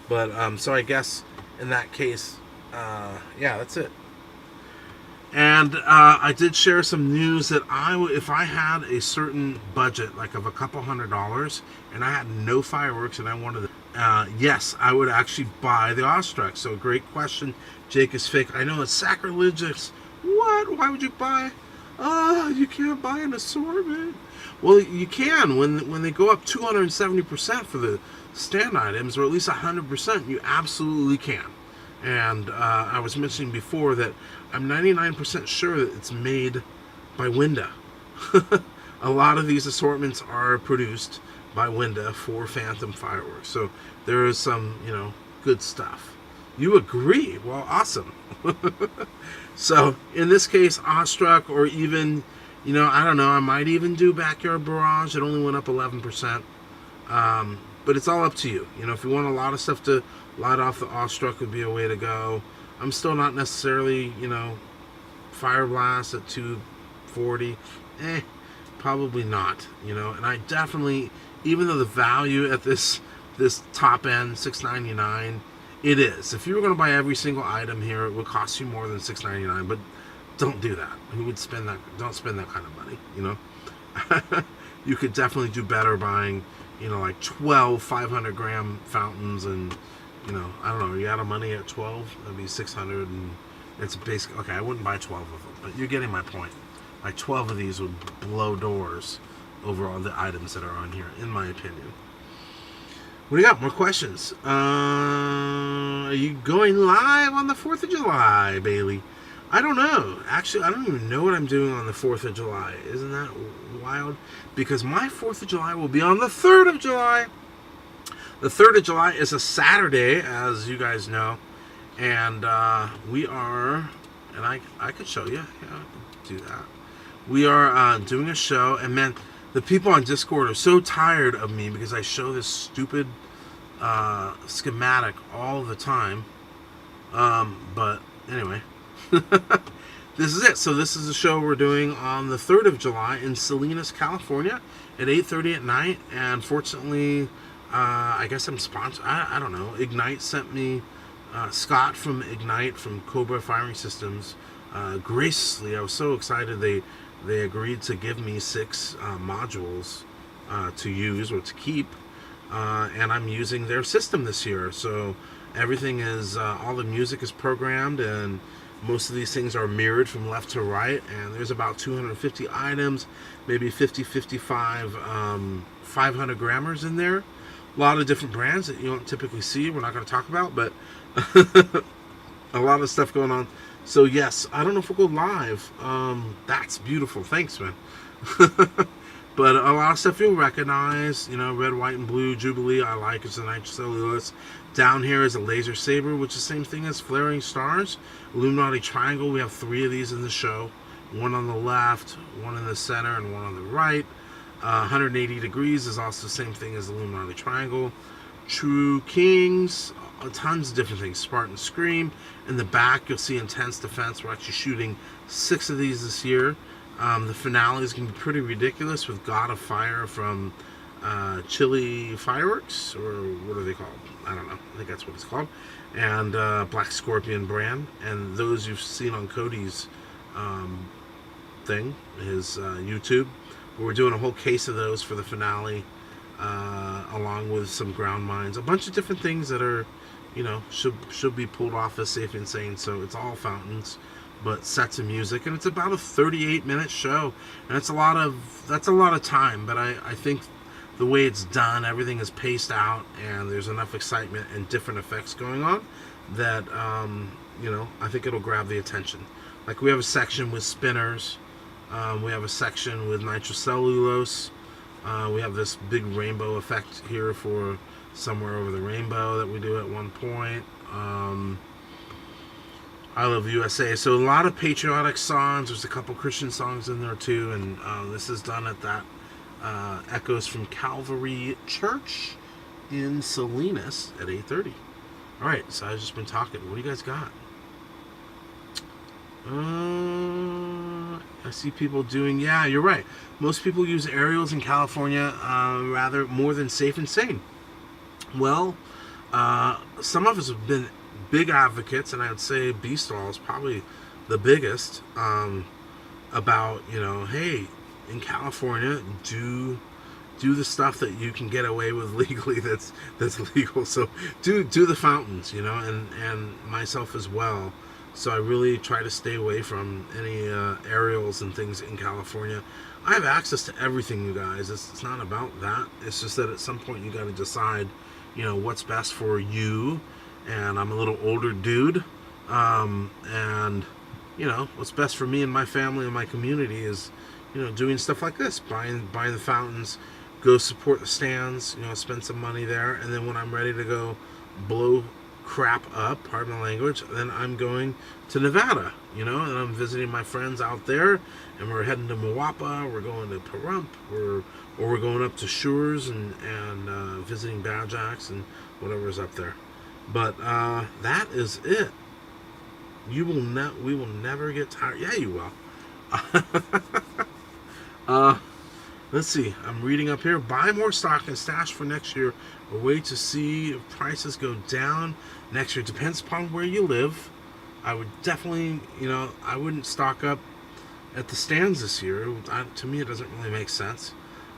But, so I guess in that case, yeah, that's it. And I did share some news that if I had a certain budget, like of a couple $100, and I had no fireworks and I wanted to, yes, I would actually buy the Awestruck. So great question. Jake is fake. I know it's sacrilegious. What? Why would you buy? You can't buy an assortment. Well, you can when they go up 270% for the stand items, or at least 100%. You absolutely can. And I was mentioning before that I'm 99% sure that it's made by Winda. A lot of these assortments are produced by Winda for Phantom fireworks. So there is some, you know, good stuff. You agree? Well, awesome. So in this case, Awestruck, or even, you know, I don't know, I might even do Backyard Barrage. It only went up 11%. But it's all up to you. You know, if you want a lot of stuff to light off, the Awestruck would be a way to go. I'm still not necessarily, you know, Fire Blast at 240. Probably not, you know. And I definitely, even though the value at this top end, $6.99, it is. If you were going to buy every single item here, it would cost you more than $6.99. But don't do that. Who would spend that? Don't spend that kind of money, you know. You could definitely do better buying, you know, like 12 500 gram fountains, and, you know, I don't know, are you out of money at 12? That'd be 600, and it's basic. Okay, I wouldn't buy 12 of them, but you're getting my point. Like 12 of these would blow doors over all the items that are on here, in my opinion. What do you got? More questions? Are you going live on the 4th of July, Bailey? I don't know. Actually, I don't even know what I'm doing on the 4th of July. Isn't that wild? Because my 4th of July will be on the 3rd of July. The 3rd of July is a Saturday, as you guys know. And we are, and I could show you. Yeah, I could do that. We are doing a show, and man, the people on Discord are so tired of me because I show this stupid schematic all the time. But anyway, this is it. So this is a show we're doing on the 3rd of July in Salinas, California at 8:30 at night. And fortunately, I guess I'm sponsored. I don't know. Ignite sent me, Scott from Ignite, from Cobra Firing Systems, graciously. I was so excited they agreed to give me 6 modules to use or to keep. And I'm using their system this year. So everything is, all the music is programmed, and most of these things are mirrored from left to right. And there's about 250 items, maybe 50, 55, 500 grammars in there. A lot of different brands that you don't typically see. We're not going to talk about, but a lot of stuff going on. So yes, I don't know if we'll go live. That's beautiful. Thanks, man. But a lot of stuff you'll recognize. You know, red, white, and blue Jubilee. I like it's a nitrocellulose. Down here is a laser saber, which is the same thing as flaring stars. Illuminati triangle. We have 3 of these in the show. One on the left, one in the center, and one on the right. 180 degrees is also the same thing as the Illuminati triangle. True Kings, tons of different things. Spartan Scream. In the back, you'll see Intense Defense. We're actually shooting 6 of these this year. The finale is going to be pretty ridiculous with God of Fire from Chili Fireworks, or what are they called? I don't know. I think that's what it's called. And Black Scorpion brand. And those you've seen on Cody's thing, his YouTube. We're doing a whole case of those for the finale, along with some ground mines. A bunch of different things that are, you know, should be pulled off as Safe and Sane. So it's all fountains, but sets of music, and it's about a 38-minute show, and that's a lot of time. But I think the way it's done, everything is paced out, and there's enough excitement and different effects going on that you know, I think it'll grab the attention. Like, we have a section with spinners. We have a section with nitrocellulose. We have this big rainbow effect here for Somewhere Over the Rainbow that we do at one point. I Love USA. So a lot of patriotic songs. There's a couple Christian songs in there too. And this is done at that Echoes from Calvary Church in Salinas at 8:30. All right, so I've just been talking. What do you guys got? I see people doing, yeah, you're right. Most people use aerials in California rather more than Safe and Sane. Well, some of us have been big advocates, and I would say B-Stall is probably the biggest, about, you know, hey, in California, do the stuff that you can get away with legally that's legal. So do the fountains, you know, and myself as well. So I really try to stay away from any aerials and things in California. I have access to everything, you guys. It's not about that. It's just that at some point you got to decide, you know, what's best for you. And I'm a little older dude, and you know, what's best for me and my family and my community is, you know, doing stuff like this, buying the fountains, go support the stands, you know, spend some money there, and then when I'm ready to go blow crap up, pardon the language, then I'm going to Nevada, you know, and I'm visiting my friends out there, and we're heading to Moapa, we're going to Pahrump, or we're going up to Shores and visiting Badjacks and whatever's up there. But that is it. We will never get tired. Yeah, you will. Let's see. I'm reading up here. Buy more stock and stash for next year. A way to see if prices go down next year. Depends upon where you live. I would definitely, you know, I wouldn't stock up at the stands this year. To me, it doesn't really make sense.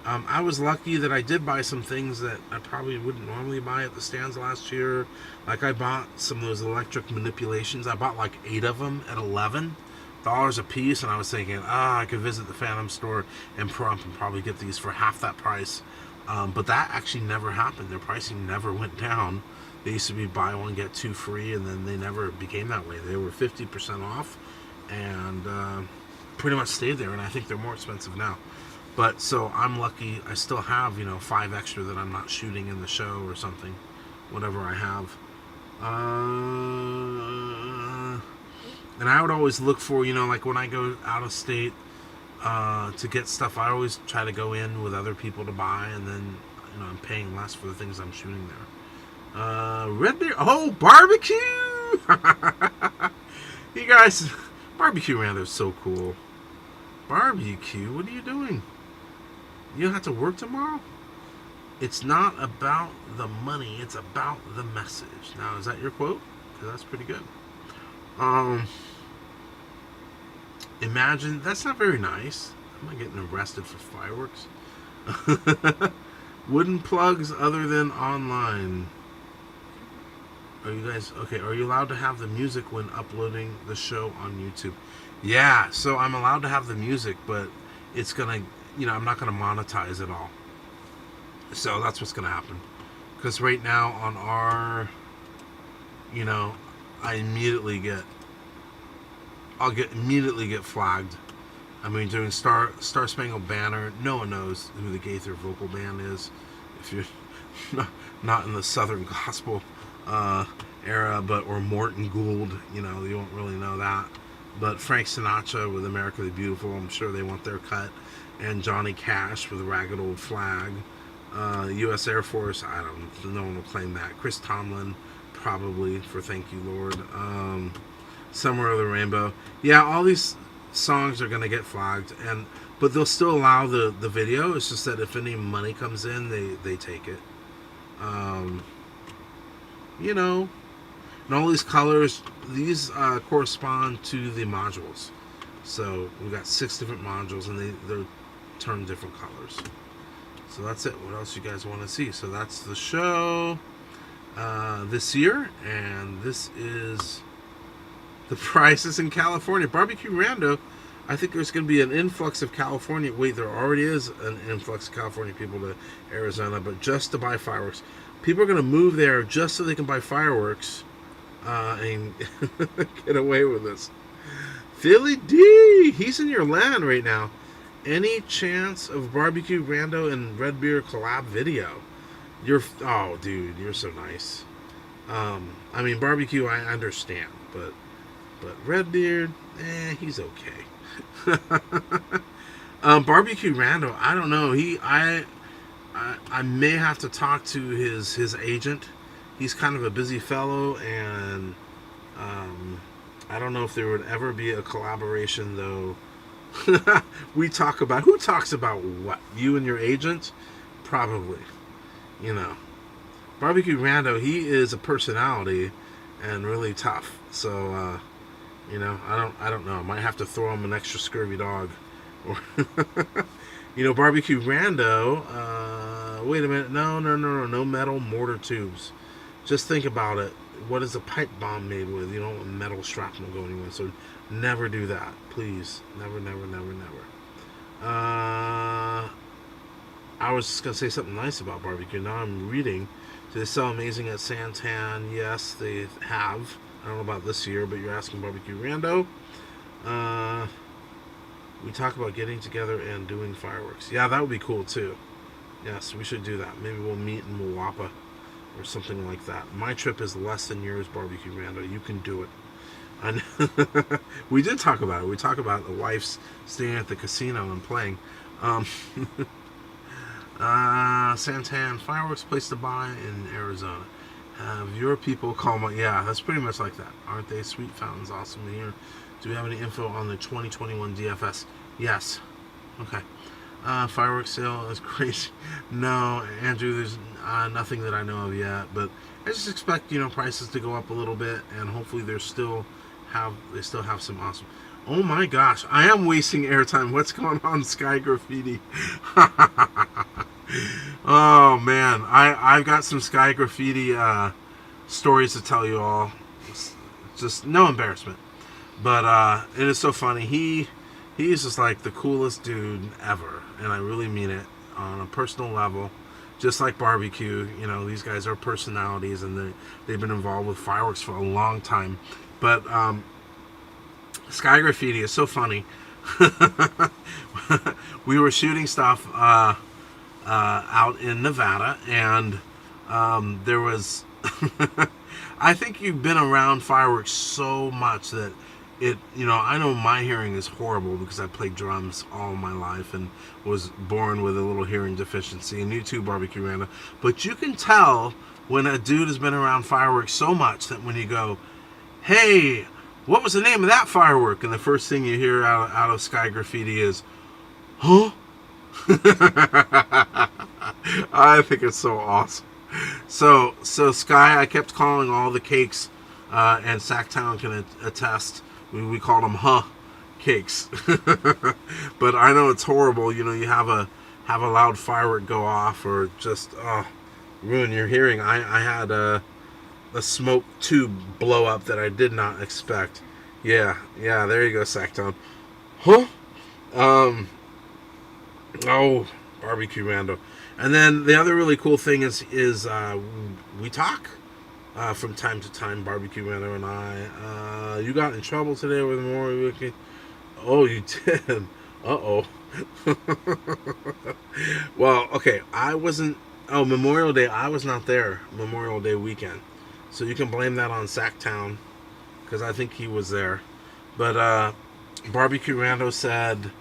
I was lucky that I did buy some things that I probably wouldn't normally buy at the stands last year. Like, I bought some of those electric manipulations. I bought like 8 of them at $11 a piece, and I was thinking, I could visit the Phantom store in Pahrump and probably get these for half that price. But that actually never happened. Their pricing never went down. They used to be buy one, get 2 free, and then they never became that way. They were 50% off, and pretty much stayed there, and I think they're more expensive now. But so I'm lucky I still have, you know, 5 extra that I'm not shooting in the show or something, whatever I have. And I would always look for, you know, like when I go out of state to get stuff, I always try to go in with other people to buy, and then, you know, I'm paying less for the things I'm shooting there. Redbeard, oh, barbecue! You guys, barbecue around there is so cool. Barbecue, what are you doing? You don't have to work tomorrow? It's not about the money, it's about the message. Now, is that your quote? Because that's pretty good. Imagine, that's not very nice. I'm not getting arrested for fireworks. Wooden plugs other than online. Are you guys, okay, are you allowed to have the music when uploading the show on YouTube? Yeah, so I'm allowed to have the music, but it's gonna, you know, I'm not gonna monetize it all. So that's what's gonna happen. Because right now on our, I immediately get flagged. I mean, during Star Spangled Banner, no one knows who the Gaither vocal band is. If you're not in the Southern Gospel era, or Morton Gould, you won't really know that. But Frank Sinatra with America the Beautiful, I'm sure they want their cut. And Johnny Cash with Ragged Old Flag. U.S. Air Force, no one will claim that. Chris Tomlin, probably, for Thank You, Lord. Somewhere Over the Rainbow. Yeah, all these songs are going to get flagged, but they'll still allow the video. It's just that if any money comes in, they take it. And all these colors, these correspond to the modules. So we got 6 different modules, and they're turned different colors. So that's it. What else you guys want to see? So that's the show this year, and this is the prices in California. Barbecue Rando, I think there's going to be an influx of California. Wait, there already is an influx of California people to Arizona, but just to buy fireworks. People are going to move there just so they can buy fireworks and get away with this. Philly D, he's in your land right now. Any chance of Barbecue Rando and Redbeard collab video? Oh, dude, you're so nice. I mean, Barbecue, I understand, but Redbeard, he's okay. Barbecue Rando, I don't know. I may have to talk to his agent. He's kind of a busy fellow, and I don't know if there would ever be a collaboration, though. Who talks about what? You and your agent? Probably. Barbecue Rando, he is a personality and really tough. So, I don't know. I might have to throw him an extra scurvy dog. Barbecue Rando, wait a minute. No metal mortar tubes. Just think about it. What is a pipe bomb made with? Metal shrapnel going with. So never do that. Please. Never. I was just going to say something nice about barbecue. Now I'm reading. Do they sell amazing at Santan? Yes, they have. I don't know about this year, but you're asking Barbecue Rando. We talk about getting together and doing fireworks. Yeah, that would be cool too. Yes, we should do that. Maybe we'll meet in Moapa or something like that. My trip is less than yours, Barbecue Rando. You can do it. And we did talk about it. We talked about the wife's staying at the casino and playing. Santan, fireworks place to buy in Arizona. Have your people call my... Yeah, that's pretty much like that. Aren't they? Sweet fountains, awesome to hear. Do we have any info on the 2021 DFS? Yes. Okay. Fireworks sale is crazy. No, Andrew, there's nothing that I know of yet, but I just expect, prices to go up a little bit, and hopefully they still have some awesome... Oh my gosh, I am wasting airtime. What's going on, Sky Graffiti? Oh man, I've got some Sky Graffiti stories to tell you all. Just no embarrassment, but it is so funny. He's just like the coolest dude ever, and I really mean it on a personal level. Just like Barbecue, these guys are personalities, and they've been involved with fireworks for a long time. But Sky Graffiti is so funny. We were shooting stuff out in Nevada, and there was I think you've been around fireworks so much that I know my hearing is horrible because I played drums all my life and was born with a little hearing deficiency, and you too, Barbecue Rando. But you can tell when a dude has been around fireworks so much that when you go, hey, what was the name of that firework? And the first thing you hear out of Sky Graffiti is, huh? I think it's so awesome. So Sky, I kept calling all the cakes, and Sacktown can attest, we called them cakes. But I know it's horrible. You have a loud firework go off, or just ruin your hearing. I had a smoke tube blow up that I did not expect. Yeah, there you go, Sacktown. Huh? Oh, Barbecue Rando. And then the other really cool thing is we talk from time to time, Barbecue Rando and I. You got in trouble today with Memorial Weekend. Oh, you did. Uh-oh. Well, okay, I wasn't... Oh, Memorial Day, I was not there Memorial Day weekend. So you can blame that on Sacktown, because I think he was there. But Barbecue Rando said...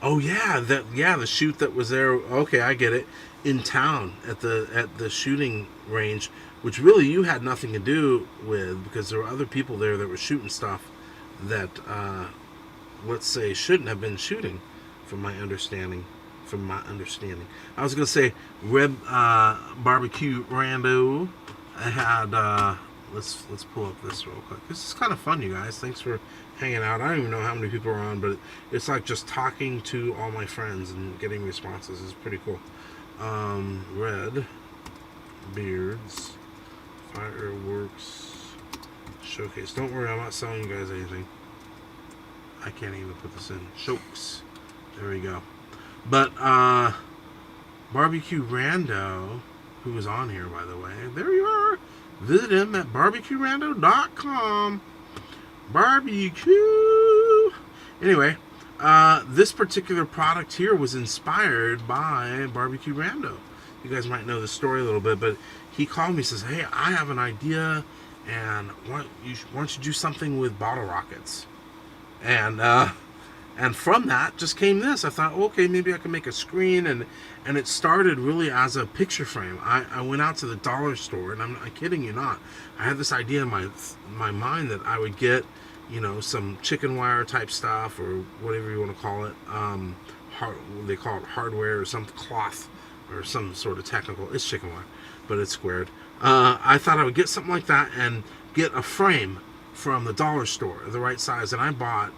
Oh yeah, the shoot that was there. Okay, I get it. In town at the shooting range, which really you had nothing to do with, because there were other people there that were shooting stuff that let's say shouldn't have been shooting, from my understanding. I was gonna say Barbecue Rando. I had let's pull up this real quick. This is kind of fun, you guys. Thanks for hanging out. I don't even know how many people are on, but it's like just talking to all my friends and getting responses is pretty cool. Redbeard's Fireworks Showcase. Don't worry, I'm not selling you guys anything. I can't even put this in. Shokes. There we go. But Barbecue Rando, who is on here, by the way, there you are. Visit him at barbecuerando.com. Barbecue. Anyway, this particular product here was inspired by Barbecue Rando. You guys might know the story a little bit, but he called me and says, hey, I have an idea, and why don't you do something with bottle rockets? And from that just came this. I thought, okay, maybe I can make a screen, and it started really as a picture frame. I went out to the dollar store, and I'm not kidding you not. I had this idea in my mind that I would get, some chicken wire type stuff, or whatever you want to call it. They call it hardware or some cloth or some sort of technical. It's chicken wire, but it's squared. I thought I would get something like that and get a frame from the dollar store, the right size, and I bought,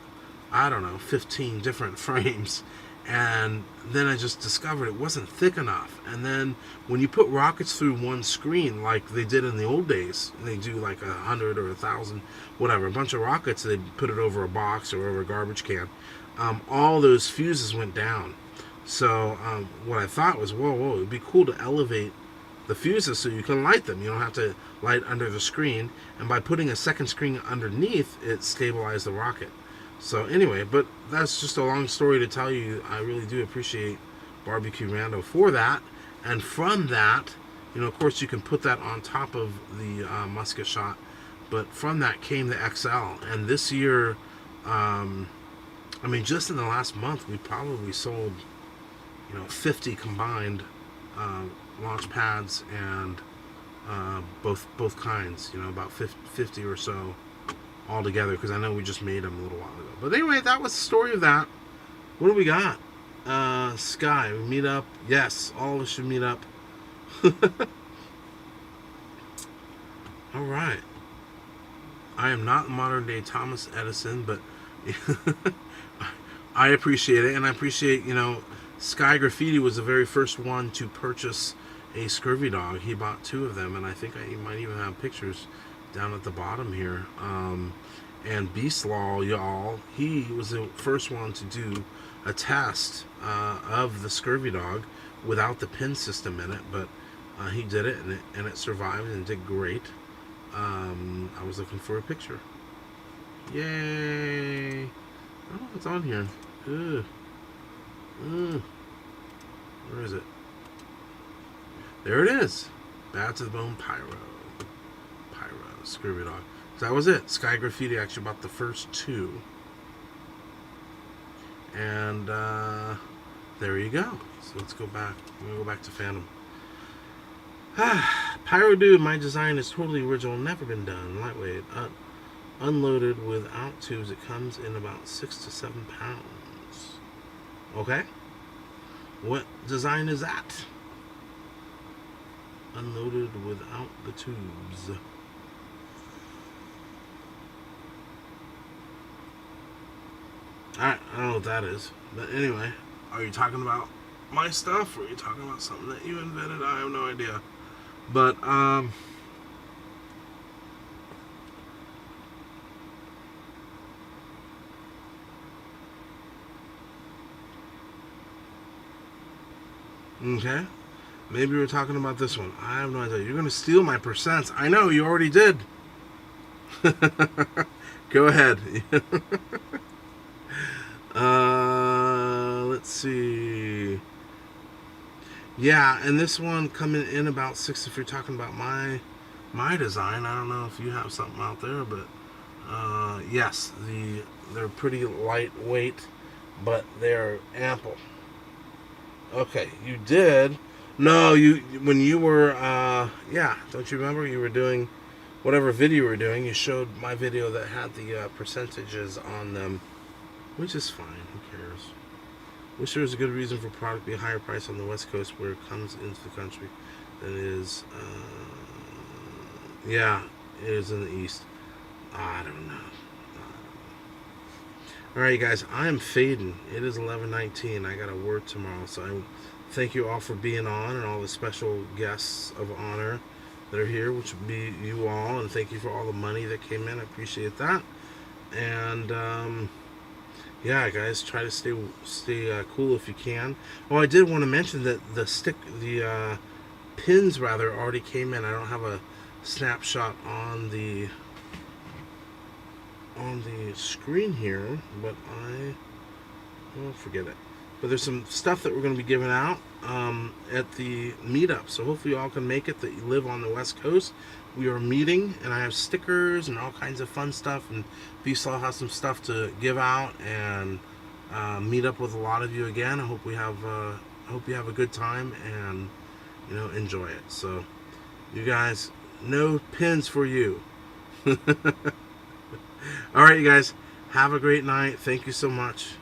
I don't know, 15 different frames, and then I just discovered it wasn't thick enough. And then when you put rockets through one screen, like they did in the old days, they do like 100 or 1,000, whatever, a bunch of rockets, they put it over a box or over a garbage can. All those fuses went down. So what I thought was, whoa, it'd be cool to elevate the fuses so you can light them. You don't have to light under the screen, and by putting a second screen underneath, it stabilized the rocket. So anyway, but that's just a long story to tell you. I really do appreciate Barbecue Rando for that. And from that, of course you can put that on top of the musket shot, but from that came the XL. And this year, just in the last month, we probably sold, 50 combined launch pads, and both kinds, about 50 or so all together, because I know we just made them a little while ago. But anyway, that was the story of that. What do we got? Sky, we meet up. Yes, all of us should meet up. All right. I am not modern day Thomas Edison, but I appreciate it, and I appreciate, Sky Graffiti was the very first one to purchase a scurvy dog. He bought 2 of them, and I think he might even have pictures down at the bottom here. And Beast Law, y'all, he was the first one to do a test of the scurvy dog without the pin system in it, but he did it, and it survived and did great. I was looking for a picture. Yay! I don't know if it's on here. Where is it? There it is. Bad to the Bone Pyro, scurvy dog. So that was it. Sky Graffiti actually bought the first 2. And there you go. So let's go back. I'm going to go back to Phantom. Pyro Dude, my design is totally original. Never been done. Lightweight. Unloaded without tubes. It comes in about 6 to 7 pounds. Okay. What design is that? Unloaded without the tubes. Alright, I don't know what that is. But anyway, are you talking about my stuff, or are you talking about something that you invented? I have no idea. But, Okay. Maybe we're talking about this one. I have no idea. You're going to steal my percents. I know, you already did. Go ahead. Let's see. Yeah, and this one coming in about 6 if you're talking about my design. I don't know if you have something out there, but yes, they're pretty lightweight, but they're ample. Okay, you did. No, when you were yeah, don't you remember you were doing whatever video you were doing? You showed my video that had the percentages on them, which is fine. Who cares? Wish there was a good reason for product to be a higher price on the West Coast where it comes into the country than it is. Yeah, it is in the East. I don't know. All right, guys, I am fading. It is 11:19. I got a work tomorrow, so I thank you all for being on and all the special guests of honor that are here, which would be you all, and thank you for all the money that came in. I appreciate that. And yeah, guys, try to stay cool if you can. Oh, I did want to mention that the pins rather already came in. I don't have a snapshot on the screen here, but forget it. But there's some stuff that we're going to be giving out at the meetup, so hopefully you all can make it that you live on the West Coast. We are meeting, and I have stickers and all kinds of fun stuff, and Vsal has some stuff to give out and meet up with a lot of you again. I hope you have a good time and enjoy it. So you guys, no pins for you. All right, you guys, have a great night. Thank you so much.